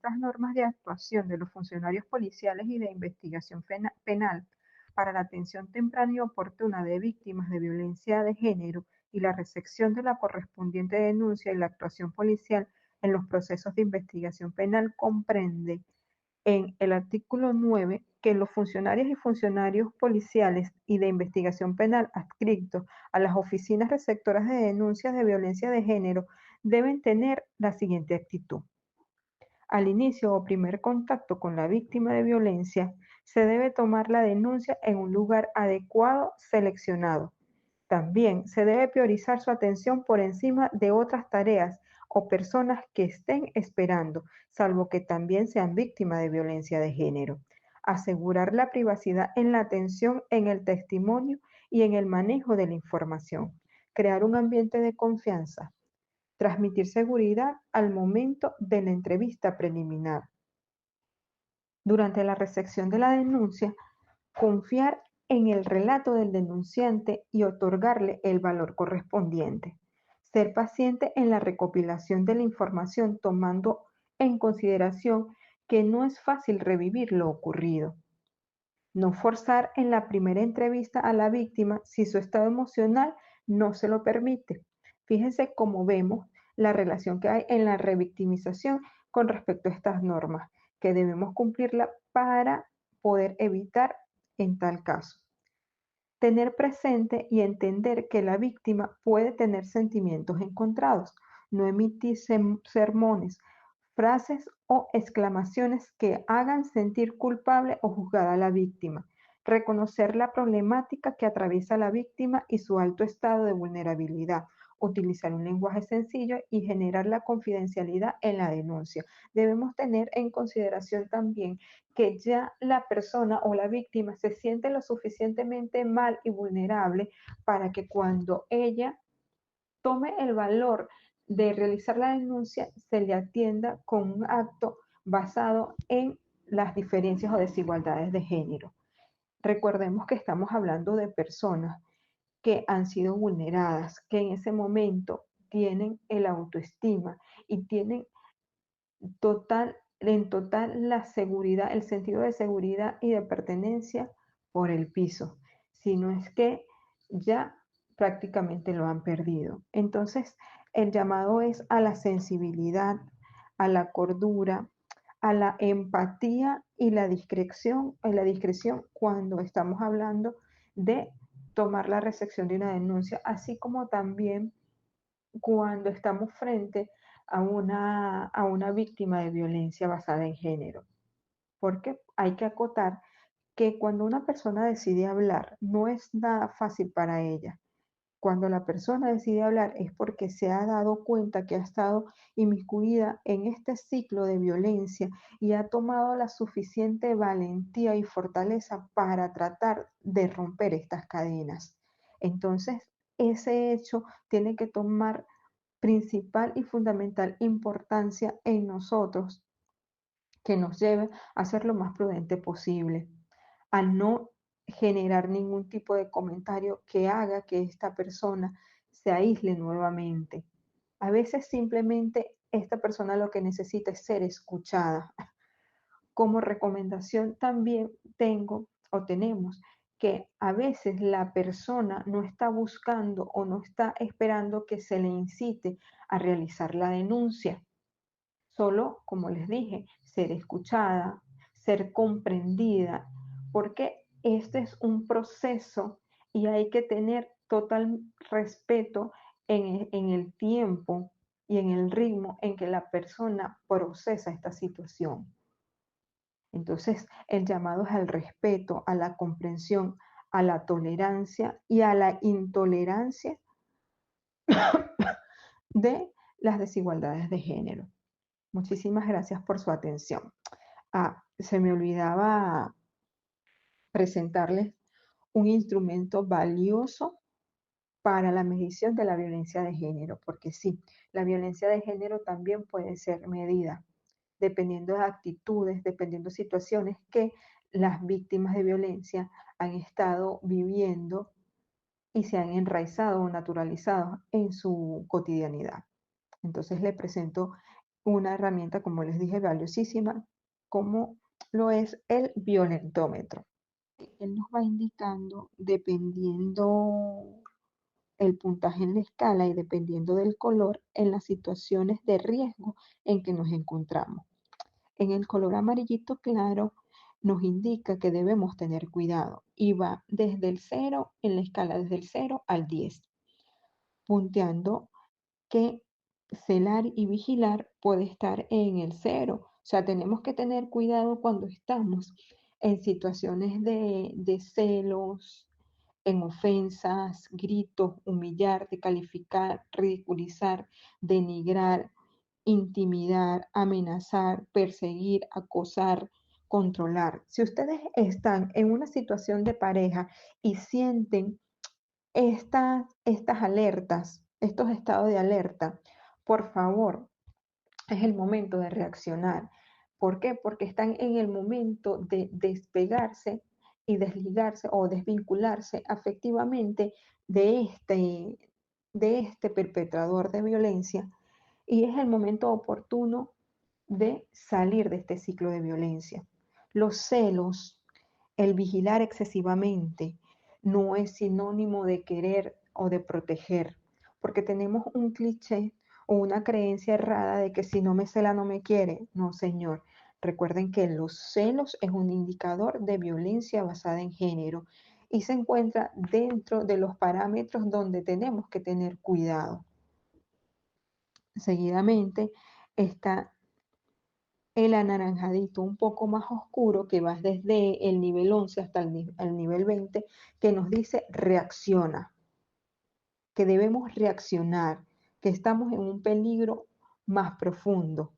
otras normas de actuación de los funcionarios policiales y de investigación penal para la atención temprana y oportuna de víctimas de violencia de género y la recepción de la correspondiente denuncia y la actuación policial en los procesos de investigación penal comprende en el artículo 9 que los funcionarios y funcionarios policiales y de investigación penal adscritos a las oficinas receptoras de denuncias de violencia de género deben tener la siguiente actitud. Al inicio o primer contacto con la víctima de violencia, se debe tomar la denuncia en un lugar adecuado seleccionado. También se debe priorizar su atención por encima de otras tareas o personas que estén esperando, salvo que también sean víctimas de violencia de género. Asegurar la privacidad en la atención, en el testimonio y en el manejo de la información. Crear un ambiente de confianza. Transmitir seguridad al momento de la entrevista preliminar. Durante la recepción de la denuncia, confiar en el relato del denunciante y otorgarle el valor correspondiente. Ser paciente en la recopilación de la información tomando en consideración que no es fácil revivir lo ocurrido. No forzar en la primera entrevista a la víctima si su estado emocional no se lo permite. Fíjense cómo vemos la relación que hay en la revictimización con respecto a estas normas, que debemos cumplirla para poder evitar en tal caso. Tener presente y entender que la víctima puede tener sentimientos encontrados, no emitir sermones, frases o exclamaciones que hagan sentir culpable o juzgada a la víctima. Reconocer la problemática que atraviesa la víctima y su alto estado de vulnerabilidad. Utilizar un lenguaje sencillo y generar la confidencialidad en la denuncia. Debemos tener en consideración también que ya la persona o la víctima se siente lo suficientemente mal y vulnerable para que cuando ella tome el valor de realizar la denuncia, se le atienda con un acto basado en las diferencias o desigualdades de género. Recordemos que estamos hablando de personas que han sido vulneradas, que en ese momento tienen el autoestima y tienen en total la seguridad, el sentido de seguridad y de pertenencia por el piso, sino es que ya prácticamente lo han perdido. Entonces, el llamado es a la sensibilidad, a la cordura, a la empatía y la discreción cuando estamos hablando de tomar la recepción de una denuncia, así como también cuando estamos frente a una víctima de violencia basada en género. Porque hay que acotar que cuando una persona decide hablar, no es nada fácil para ella. Cuando la persona decide hablar es porque se ha dado cuenta que ha estado inmiscuida en este ciclo de violencia y ha tomado la suficiente valentía y fortaleza para tratar de romper estas cadenas. Entonces, ese hecho tiene que tomar principal y fundamental importancia en nosotros, que nos lleve a ser lo más prudente posible, a no generar ningún tipo de comentario que haga que esta persona se aísle nuevamente. A veces simplemente esta persona lo que necesita es ser escuchada. Como recomendación también tengo o tenemos que a veces la persona no está buscando o no está esperando que se le incite a realizar la denuncia. Solo, como les dije, ser escuchada, ser comprendida, porque este es un proceso y hay que tener total respeto en el tiempo y en el ritmo en que la persona procesa esta situación. Entonces, el llamado es al respeto, a la comprensión, a la tolerancia y a la intolerancia de las desigualdades de género. Muchísimas gracias por su atención. Se me olvidaba presentarles un instrumento valioso para la medición de la violencia de género, porque sí, la violencia de género también puede ser medida dependiendo de actitudes, dependiendo de situaciones que las víctimas de violencia han estado viviendo y se han enraizado o naturalizado en su cotidianidad. Entonces le presento una herramienta, como les dije, valiosísima, como lo es el violentómetro. Él nos va indicando, dependiendo el puntaje en la escala y dependiendo del color, en las situaciones de riesgo en que nos encontramos. En el color amarillito claro nos indica que debemos tener cuidado y va desde el 0, en la escala desde el 0 al 10, punteando que celar y vigilar puede estar en el 0. O sea, tenemos que tener cuidado cuando estamos en situaciones de celos, en ofensas, gritos, humillar, descalificar, ridiculizar, denigrar, intimidar, amenazar, perseguir, acosar, controlar. Si ustedes están en una situación de pareja y sienten estas alertas, estos estados de alerta, por favor, es el momento de reaccionar. ¿Por qué? Porque están en el momento de despegarse y desligarse o desvincularse afectivamente de este perpetrador de violencia, y es el momento oportuno de salir de este ciclo de violencia. Los celos, el vigilar excesivamente, no es sinónimo de querer o de proteger, porque tenemos un cliché o una creencia errada de que si no me cela no me quiere. No, señor. Recuerden que los celos es un indicador de violencia basada en género y se encuentra dentro de los parámetros donde tenemos que tener cuidado. Seguidamente está el anaranjadito un poco más oscuro que va desde el nivel 11 hasta el nivel 20, que nos dice reacciona, que debemos reaccionar, que estamos en un peligro más profundo.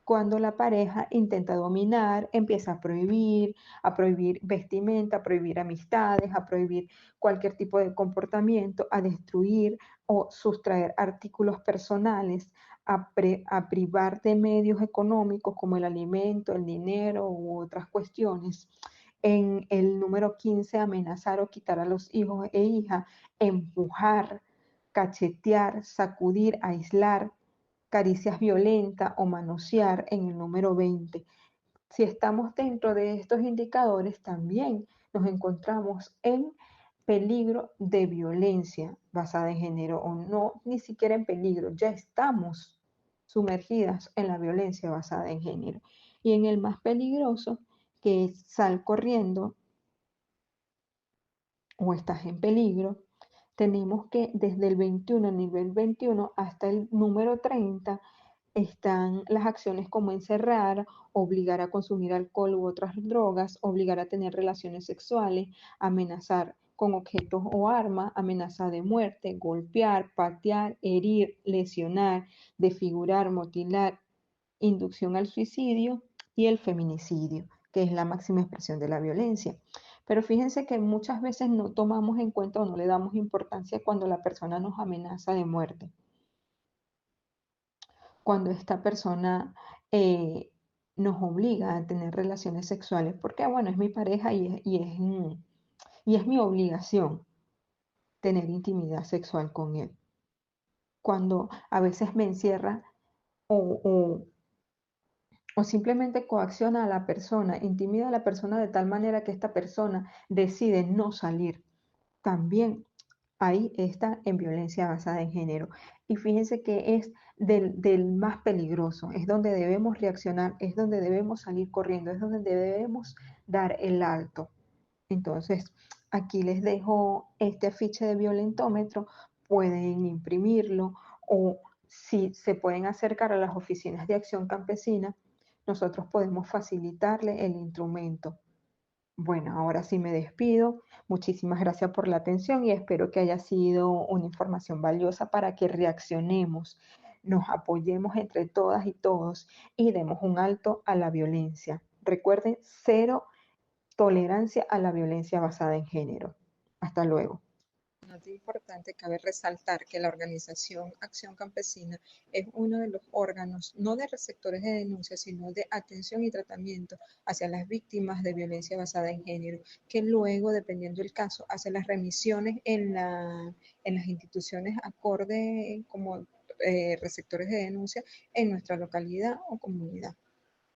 Cuando la pareja intenta dominar, empieza a prohibir vestimenta, a prohibir amistades, a prohibir cualquier tipo de comportamiento, a destruir o sustraer artículos personales, a privar de medios económicos como el alimento, el dinero u otras cuestiones. En el número 15, amenazar o quitar a los hijos e hijas, empujar, cachetear, sacudir, aislar, caricias violentas o manosear en el número 20. Si estamos dentro de estos indicadores, también nos encontramos en peligro de violencia basada en género, o no, ni siquiera en peligro, ya estamos sumergidas en la violencia basada en género. Y en el más peligroso, que es sal corriendo o estás en peligro, tenemos que desde el 21, nivel 21 hasta el número 30, están las acciones como encerrar, obligar a consumir alcohol u otras drogas, obligar a tener relaciones sexuales, amenazar con objetos o armas, amenaza de muerte, golpear, patear, herir, lesionar, desfigurar, mutilar, inducción al suicidio y el feminicidio, que es la máxima expresión de la violencia. Pero fíjense que muchas veces no tomamos en cuenta o no le damos importancia cuando la persona nos amenaza de muerte, cuando esta persona nos obliga a tener relaciones sexuales, porque bueno, es mi pareja y es mi obligación tener intimidad sexual con él. Cuando a veces me encierra o, o, o simplemente coacciona a la persona, intimida a la persona de tal manera que esta persona decide no salir. También ahí está en violencia basada en género. Y fíjense que es del más peligroso, es donde debemos reaccionar, es donde debemos salir corriendo, es donde debemos dar el alto. Entonces, aquí les dejo este afiche de violentómetro, pueden imprimirlo o si se pueden acercar a las oficinas de acción campesina, nosotros podemos facilitarle el instrumento. Bueno, ahora sí me despido. Muchísimas gracias por la atención y espero que haya sido una información valiosa para que reaccionemos, nos apoyemos entre todas y todos y demos un alto a la violencia. Recuerden, cero tolerancia a la violencia basada en género. Hasta luego. Nota importante, cabe resaltar que la organización Acción Campesina es uno de los órganos, no de receptores de denuncia, sino de atención y tratamiento hacia las víctimas de violencia basada en género, que luego, dependiendo del caso, hace las remisiones en las instituciones acorde como receptores de denuncia en nuestra localidad o comunidad.